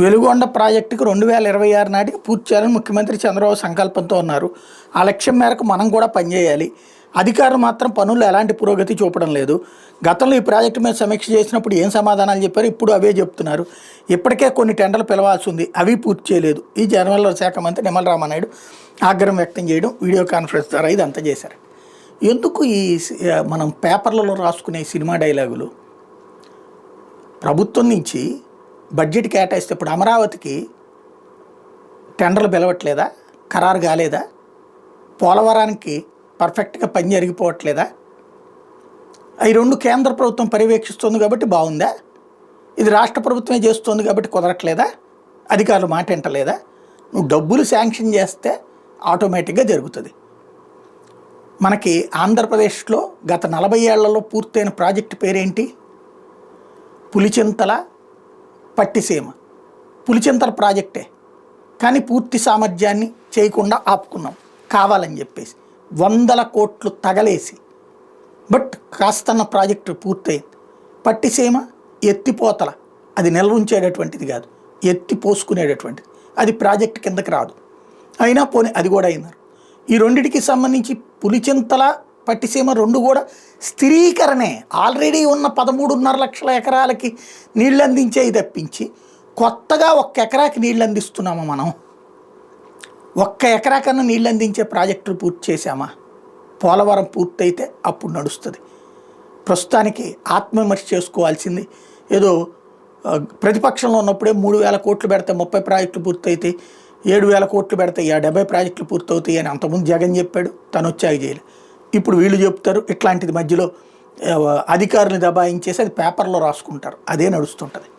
వెలుగొండ ప్రాజెక్టుకు 2026 నాటికి పూర్తి చేయాలని ముఖ్యమంత్రి చంద్రబాబు సంకల్పంతో ఉన్నారు. ఆ లక్ష్యం మేరకు మనం కూడా పనిచేయాలి. అధికారులు మాత్రం పనుల్లో ఎలాంటి పురోగతి చూపడం లేదు. గతంలో ఈ ప్రాజెక్టు మీద సమీక్ష చేసినప్పుడు ఏం సమాధానాలు చెప్పారు, ఇప్పుడు అవే చెప్తున్నారు. ఇప్పటికే కొన్ని టెండర్లు పిలవాల్సి ఉంది, అవి పూర్తి చేయలేదు. ఈ జలవనరుల శాఖ మంత్రి నిమ్మల రామానాయుడు ఆగ్రహం వ్యక్తం చేయడం, వీడియో కాన్ఫరెన్స్ ద్వారా ఇదంతా చేశారు. ఎందుకు ఈ మనం పేపర్లలో రాసుకునే సినిమా డైలాగులు? ప్రభుత్వం నుంచి బడ్జెట్ కేటాయిస్తే ఇప్పుడు అమరావతికి టెండర్లు పిలవట్లేదా, ఖరారు కాలేదా? పోలవరానికి పర్ఫెక్ట్గా పని జరిగిపోవట్లేదా? ఈ రెండు కేంద్ర ప్రభుత్వం పర్యవేక్షిస్తుంది కాబట్టి బాగుందా? ఇది రాష్ట్ర ప్రభుత్వమే చేస్తుంది కాబట్టి కుదరట్లేదా? అధికారులు మాట వింటలేదా? నువ్వు డబ్బులు శాంక్షన్ చేస్తే ఆటోమేటిక్గా జరుగుతుంది. మనకి ఆంధ్రప్రదేశ్లో గత 40 ఏళ్లలో పూర్తయిన ప్రాజెక్టు పేరేంటి? పులిచింతల పట్టిసీమ. పులిచింతల ప్రాజెక్టే, కానీ పూర్తి సామర్థ్యాన్ని చేయకుండా ఆపుకున్నాం కావాలని చెప్పేసి 100 కోట్లు తగలేసి. బట్ కాస్తన్న ప్రాజెక్టు పూర్తయింది. పట్టిసీమ ఎత్తిపోతల, అది నిల్వ ఉంచేటటువంటిది కాదు, ఎత్తి పోసుకునేటటువంటిది. అది ప్రాజెక్టు కిందకి రాదు. అయినా పోనీ అది కూడా అయినారు. ఈ రెండిటికి సంబంధించి పులిచింతల పట్టిసీమ రెండు కూడా స్థిరీకరణే. ఆల్రెడీ ఉన్న 13.5 లక్షల ఎకరాలకి నీళ్ళు అందించేవి తప్పించి కొత్తగా 1 ఎకరాకి నీళ్ళు అందిస్తున్నామా మనం? 1 ఎకరా కన్నా నీళ్ళు అందించే ప్రాజెక్టులు పూర్తి చేశామా? పోలవరం పూర్తయితే అప్పుడు నడుస్తుంది. ప్రస్తుతానికి ఆత్మవిమర్శ చేసుకోవాల్సింది. ఏదో ప్రతిపక్షంలో ఉన్నప్పుడే 3,000 కోట్లు పెడితే 30 ప్రాజెక్టులు పూర్తయితే, 7,000 కోట్లు పెడితే 70 ప్రాజెక్టులు పూర్తవుతాయి అని అంతకుముందు జగన్ చెప్పాడు, తను వచ్చాక చేయలేదు. ఇప్పుడు వీళ్ళు చెప్తారు. ఇట్లాంటిది మధ్యలో అధికారులను దబాయించేసి అది పేపర్లో రాసుకుంటారు. అదే నడుస్తుంటుంది.